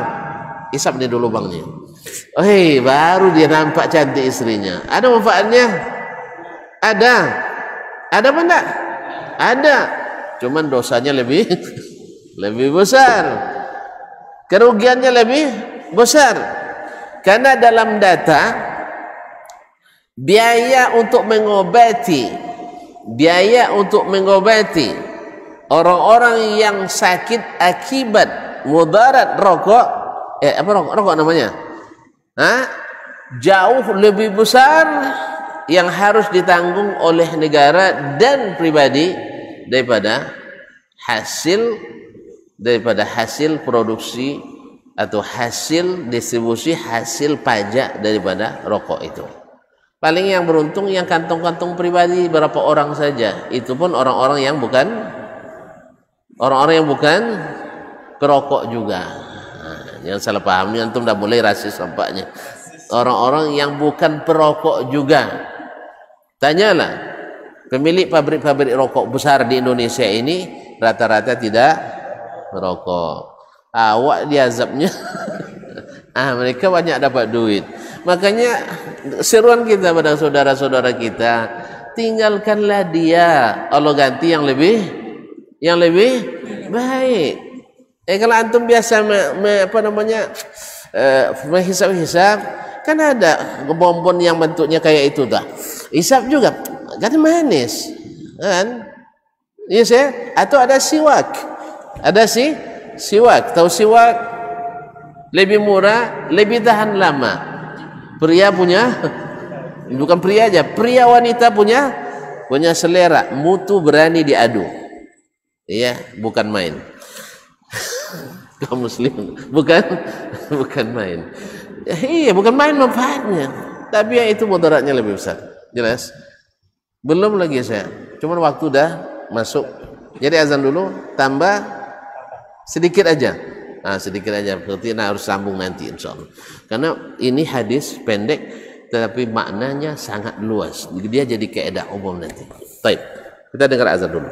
hisap dia dulu bangnya. Baru dia nampak cantik istrinya. Ada manfaatnya? Ada. Ada apa enggak? Ada. Cuman dosanya lebih besar. Kerugiannya lebih besar. Karena dalam data biaya untuk mengobati orang-orang yang sakit akibat mudarat rokok, rokok namanya, jauh lebih besar yang harus ditanggung oleh negara dan pribadi daripada hasil produksi atau hasil distribusi, hasil pajak daripada rokok itu. Paling yang beruntung yang kantong-kantong pribadi berapa orang saja, itu pun orang-orang yang bukan perokok juga. Jangan salah paham, antum dah mulai rasis nampaknya. Orang-orang yang bukan perokok juga. Tanyalah pemilik pabrik-pabrik rokok besar di Indonesia ini, rata-rata tidak merokok. Awak diazabnya mereka banyak dapat duit. Makanya seruan kita pada saudara-saudara kita, tinggalkanlah dia, Allah ganti yang lebih baik. Kalau antum biasa menghisap-hisap, kan ada bonbon yang bentuknya kayak itu dah. Hisap juga, kan manis, kan? Yes ya. Atau ada siwak, siwak. Tahu siwak? Lebih murah, lebih tahan lama. Pria punya, bukan pria aja, pria wanita punya selera, mutu berani diadu. Iya, bukan main. Kaum muslim, bukan main. Iya, bukan main manfaatnya. Tapi yang itu mudaratnya lebih besar. Jelas? Belum lagi saya. Cuman waktu dah masuk. Jadi azan dulu, tambah sedikit aja. Sedikit aja. Berarti harus sambung nanti insyaallah. Karena ini hadis pendek, tetapi maknanya sangat luas. Dia jadi kaidah umum nanti. Baik. Kita dengar azan dulu.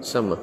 Sama.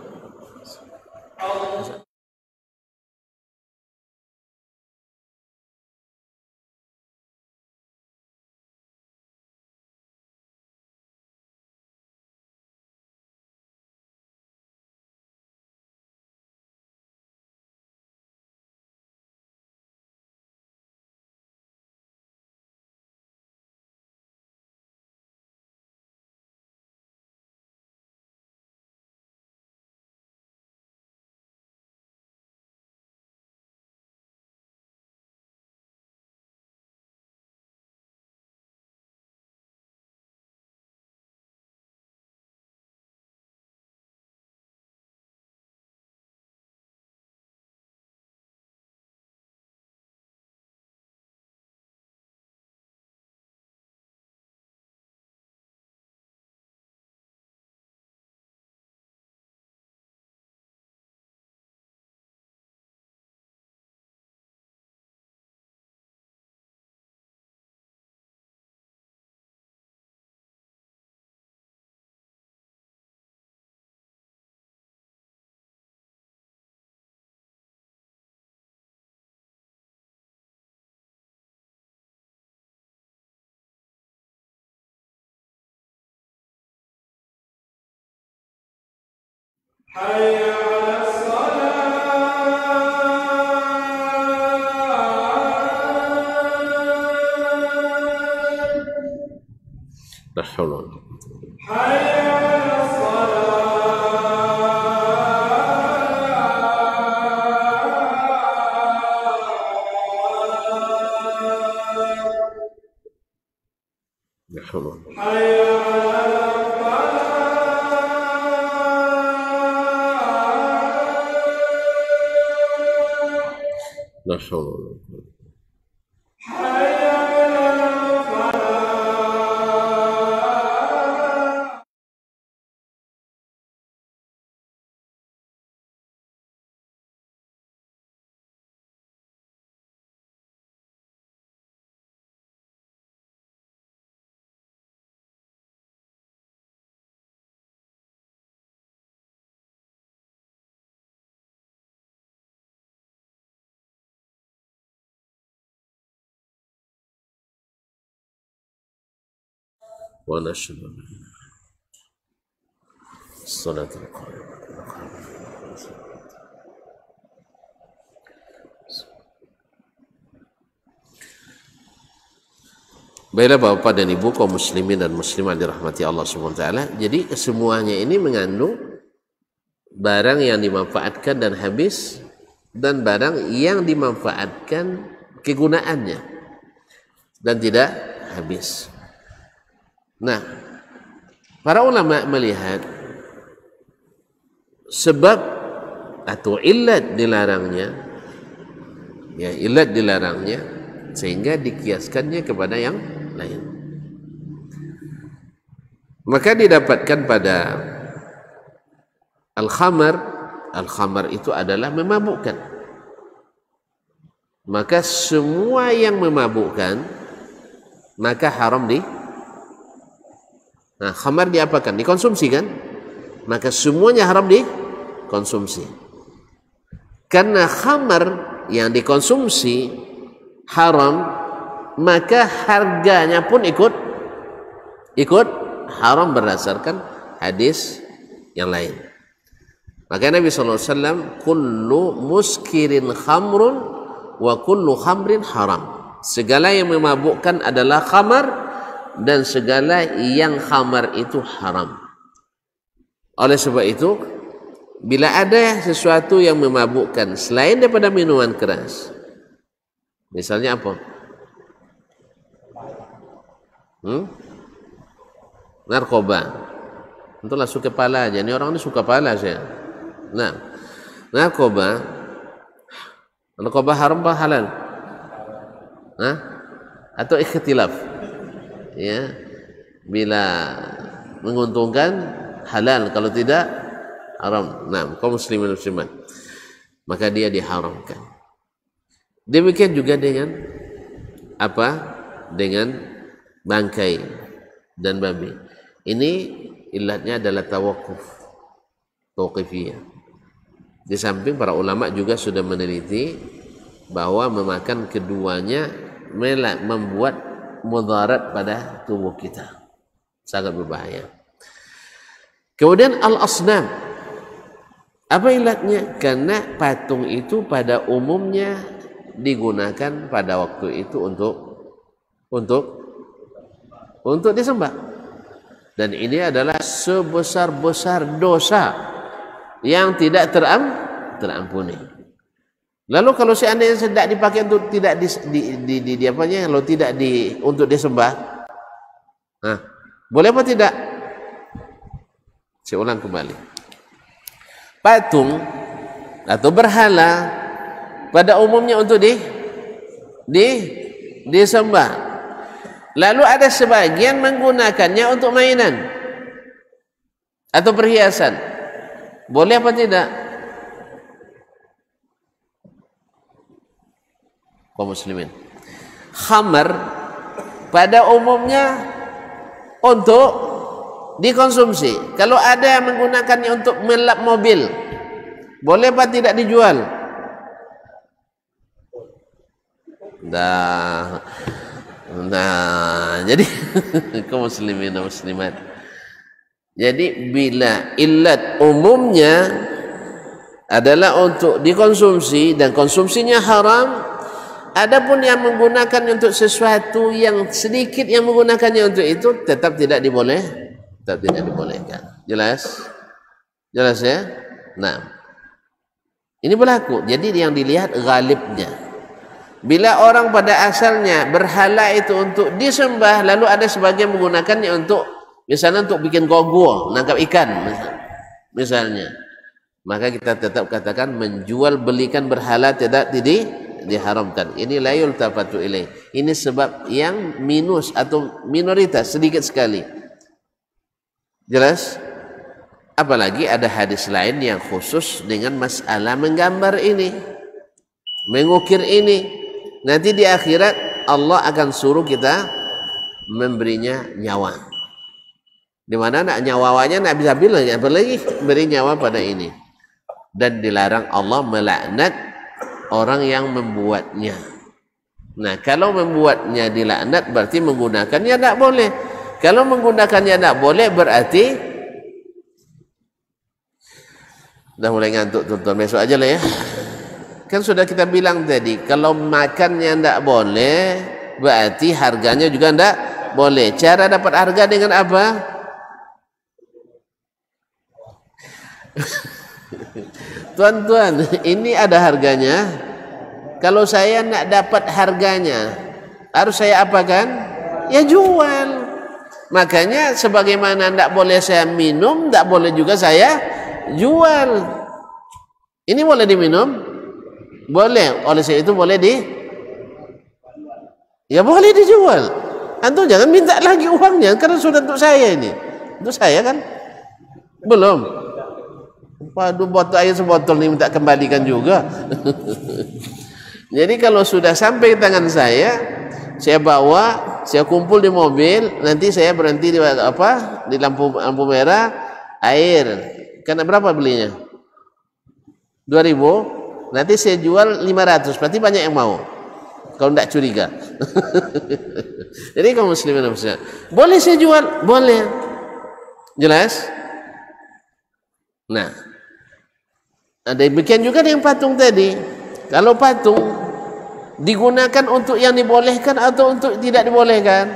La haula. La haula. La haula. ونشهد أن الصلاة القائمة. Baiklah Bapak dan Ibu kaum muslimin dan muslimat dirahmati Allah Subhanahu wa taala. Jadi semuanya ini mengandung barang yang dimanfaatkan dan habis dan barang yang dimanfaatkan kegunaannya dan tidak habis. Nah, para ulama melihat sebab atau illat dilarangnya, ya illat dilarangnya sehingga dikiaskannya kepada yang lain. Maka didapatkan pada al-khamar, al-khamar itu adalah memabukkan. Maka semua yang memabukkan maka haram Nah, khamar diapakan? Dikonsumsi kan? Maka semuanya haram dikonsumsi. Karena khamar yang dikonsumsi haram, maka harganya pun ikut haram berdasarkan hadis yang lain. Maka Nabi SAW, kullu muskirin khamrun wa kullu khamrin haram. Segala yang memabukkan adalah khamar dan segala yang khamar itu haram. Oleh sebab itu, bila ada sesuatu yang memabukkan selain daripada minuman keras, misalnya apa? Narkoba. Itulah suka kepala aja. Ini orang ini suka kepala saya. Nah, narkoba haram apa halal? Atau ikhtilaf? Ya, bila menguntungkan halal, kalau tidak haram. Nah, kaum muslimin muslimat, maka dia diharamkan. Demikian juga dengan apa? Dengan bangkai dan babi. Ini illatnya adalah tauqifiyah. Di samping para ulama juga sudah meneliti bahwa memakan keduanya membuat mudarat pada tubuh kita, sangat berbahaya. Kemudian al-asnam, apa ilatnya? Karena patung itu pada umumnya digunakan pada waktu itu untuk disembah, dan ini adalah sebesar-besar dosa yang tidak terampuni. Lalu kalau seandainya tidak dipakai untuk tidak kalau tidak untuk disembah, boleh apa tidak? Saya ulang kembali. Patung atau berhala pada umumnya untuk disembah. Lalu ada sebagian menggunakannya untuk mainan atau perhiasan. Boleh apa tidak? Kaum muslimin, khamar pada umumnya untuk dikonsumsi. Kalau ada yang menggunakannya untuk melap mobil, boleh apa tidak dijual? Nah, jadi kaum muslimin dan muslimat, jadi bila illat umumnya adalah untuk dikonsumsi dan konsumsinya haram, adapun yang menggunakannya untuk sesuatu yang sedikit yang menggunakannya untuk itu tetap tidak dibolehkan. Jelas ya? Nah, ini berlaku. Jadi yang dilihat ghalibnya. Bila orang pada asalnya berhala itu untuk disembah, lalu ada sebagian menggunakannya untuk misalnya untuk bikin gogo, nangkap ikan misalnya, maka kita tetap katakan menjual belikan berhala tidak diharamkan. Ini la yultafatu ilaih. Ini sebab yang minus atau minoritas sedikit sekali. Jelas? Apalagi ada hadis lain yang khusus dengan masalah menggambar ini, mengukir ini. Nanti di akhirat Allah akan suruh kita memberinya nyawa. Di mana nak nyawanya nak bisa bilang apalagi beri nyawa pada ini. Dan dilarang Allah melaknat orang yang membuatnya. Nah, kalau membuatnya dilaknat berarti menggunakannya tidak boleh. Kalau menggunakannya tidak boleh berarti dah mulai ngantuk tuan-tuan, besok aja lah ya. Kan sudah kita bilang tadi, kalau makannya tidak boleh, berarti harganya juga tidak boleh. Cara dapat harga dengan apa? Tuan-tuan, ini ada harganya. Kalau saya nak dapat harganya, harus saya apakan? Ya jual. Makanya sebagaimana tidak boleh saya minum, tidak boleh juga saya jual. Ini boleh diminum? Boleh. Oleh sebab itu boleh ya boleh dijual. Antum jangan minta lagi uangnya, karena sudah untuk saya ini. Untuk saya kan? Belum. Waduh, botol air sebotol ini minta kembalikan juga. Jadi kalau sudah sampai tangan saya bawa, saya kumpul di mobil, nanti saya berhenti di lampu merah, air. Karena berapa belinya? 2.000. Nanti saya jual 500, berarti banyak yang mau. Kalau tidak curiga. Jadi kaum muslimin dan muslimat, boleh saya jual? Boleh. Jelas? Nah, ada demikian juga dengan patung tadi. Kalau patung digunakan untuk yang dibolehkan atau untuk tidak dibolehkan?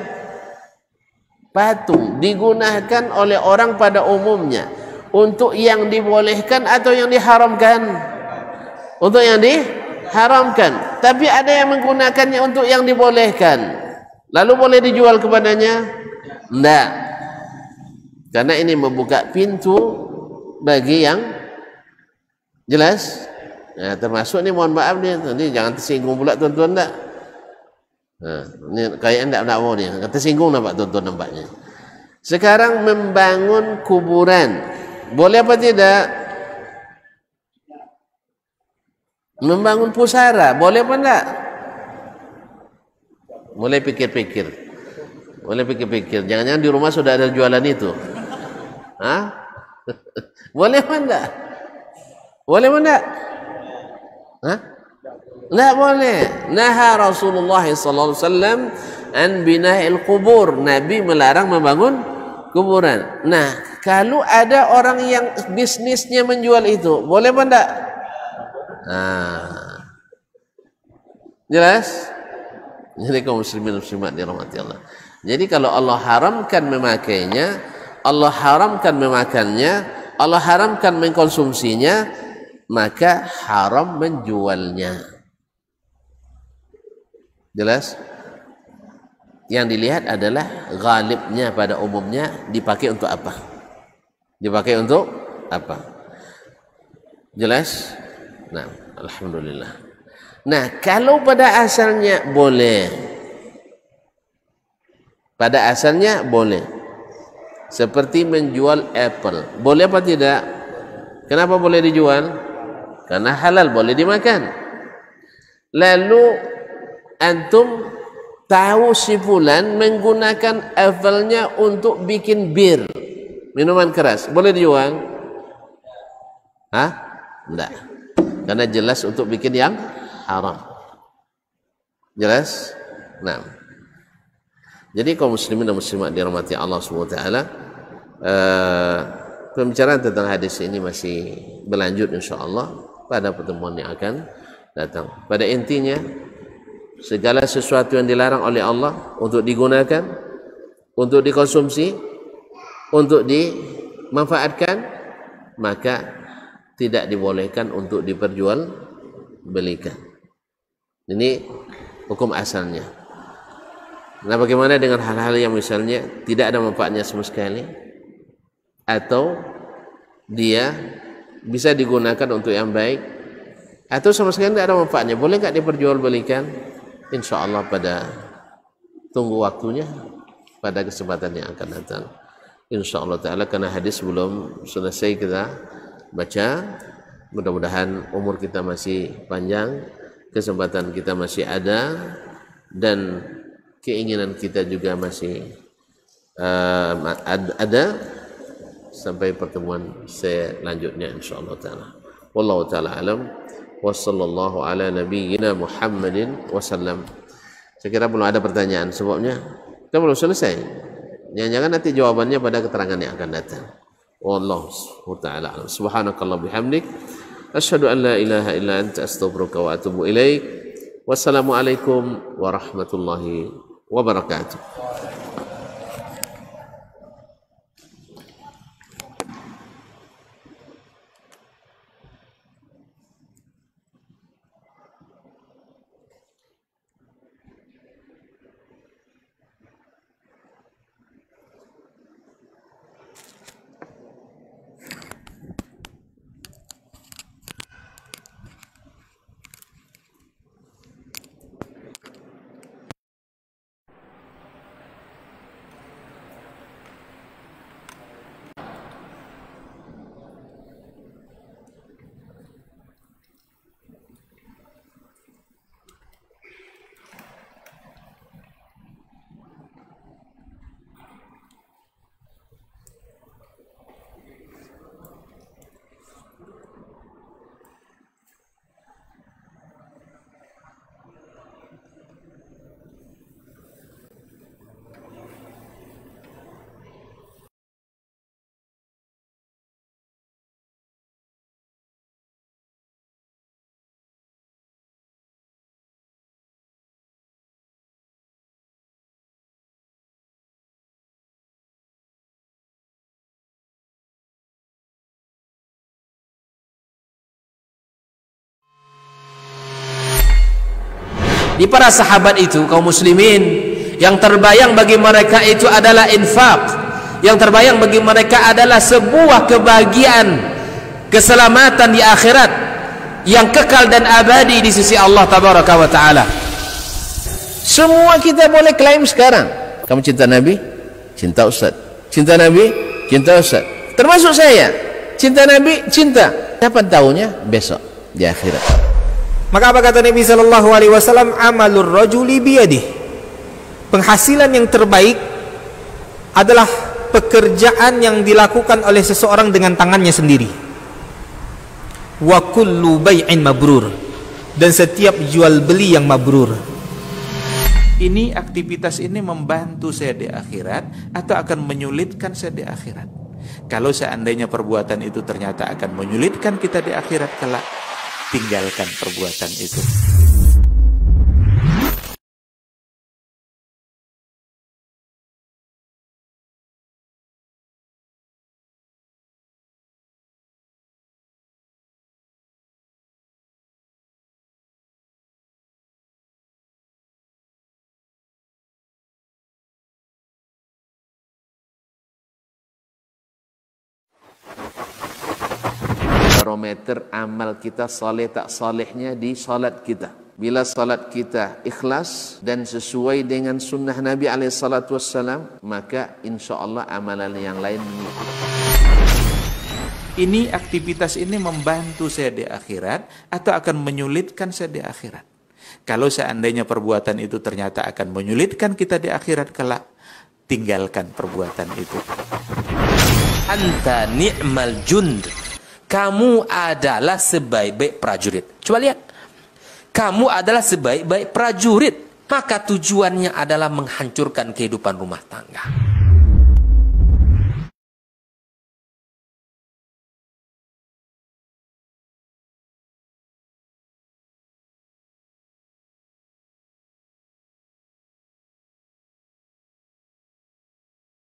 Patung digunakan oleh orang pada umumnya untuk yang dibolehkan atau yang diharamkan? Untuk yang diharamkan. Tapi ada yang menggunakannya untuk yang dibolehkan. Lalu boleh dijual kepadanya? Tidak. Karena ini membuka pintu bagi yang jelas. Nah, termasuk ni mohon maaf ni, nanti jangan tersinggung pula tuan-tuan tak. Nah, ni kayaknya tidak mau ni, tersinggung nampak tuan-tuan nampaknya. Sekarang membangun kuburan, boleh apa tidak? Membangun pusara, boleh apa tidak? Boleh pikir-pikir. Boleh pikir-pikir. Jangan-jangan di rumah sudah ada jualan itu. Hah? Boleh apa tidak? Boleh apa tidak? Hah? Tidak boleh. Naha Rasulullah SAW an bina'il kubur. Nabi melarang membangun kuburan. Nah, kalau ada orang yang bisnisnya menjual itu, boleh apa tidak? Nah, jelas? Jadi kaum muslimin muslimat dirahmati Allah. Jadi kalau Allah haramkan memakainya, Allah haramkan memakannya, Allah haramkan mengkonsumsinya, maka haram menjualnya. Jelas? Yang dilihat adalah ghalibnya pada umumnya dipakai untuk apa? Dipakai untuk apa? Jelas? Nah, alhamdulillah. Nah, kalau pada asalnya boleh. Pada asalnya boleh. Seperti menjual apple. Boleh apa tidak? Kenapa boleh dijual? Karena halal, boleh dimakan. Lalu antum tahu si fulan menggunakan apple-nya untuk bikin bir, minuman keras. Boleh dijual? Hah? Tidak. Karena jelas untuk bikin yang haram. Jelas? Nah. Jadi kaum muslimin dan muslimat dirahmati Allah SWT, pembicaraan tentang hadis ini masih berlanjut insyaAllah pada pertemuan yang akan datang. Pada intinya, segala sesuatu yang dilarang oleh Allah untuk digunakan, untuk dikonsumsi, untuk dimanfaatkan, maka tidak dibolehkan untuk diperjual belikan. Ini hukum asalnya. Nah, bagaimana dengan hal-hal yang misalnya tidak ada manfaatnya sama sekali, atau dia bisa digunakan untuk yang baik, atau sama sekali tidak ada manfaatnya, boleh nggak diperjualbelikan? Insya Allah pada tunggu waktunya, pada kesempatan yang akan datang. Insya Allah Ta'ala, karena hadis belum selesai kita baca. Mudah-mudahan umur kita masih panjang, kesempatan kita masih ada, dan keinginan kita juga masih ada sampai pertemuan selanjutnya insyaallah taala. Wallahu taala alam wa sallallahu ala nabiyyina Muhammadin wasallam. Saya kira belum ada pertanyaan, sebabnya kita belum selesai. Jangan-jangan nanti jawabannya pada keterangan yang akan datang. Wallahu taala alam. Subhanakallah bihamdik asyhadu an la ilaha illa anta astaghfiruka wa atubu ilaik. Wassalamualaikum warahmatullahi wabarakatuh. Di para sahabat itu, kaum muslimin, yang terbayang bagi mereka itu adalah infak, yang terbayang bagi mereka adalah sebuah kebahagiaan, keselamatan di akhirat yang kekal dan abadi di sisi Allah tabaraka wa taala. Semua kita boleh klaim sekarang, kamu cinta Nabi, cinta Ustaz, cinta Nabi, cinta Ustaz, termasuk saya, cinta Nabi, cinta. Kapan tahunya? Besok di akhirat. Maka apa kata Nabi sallallahu alaihi wasallam? Amalur rajuli biyadih. Penghasilan yang terbaik adalah pekerjaan yang dilakukan oleh seseorang dengan tangannya sendiri. Wa kullu bai'in mabrur. Dan setiap jual beli yang mabrur. Ini aktivitas ini membantu saya di akhirat atau akan menyulitkan saya di akhirat? Kalau seandainya perbuatan itu ternyata akan menyulitkan kita di akhirat kelak, tinggalkan perbuatan itu. Barometer amal kita saleh tak salehnya di salat kita. Bila salat kita ikhlas dan sesuai dengan sunnah Nabi SAW, maka insya Allah amalan yang lain mengikuti. Ini aktivitas ini membantu saya di akhirat atau akan menyulitkan saya di akhirat? Kalau seandainya perbuatan itu ternyata akan menyulitkan kita di akhirat kelak, tinggalkan perbuatan itu. Anta ni'mal jund. Kamu adalah sebaik-baik prajurit. Coba lihat. Kamu adalah sebaik-baik prajurit. Maka tujuannya adalah menghancurkan kehidupan rumah tangga.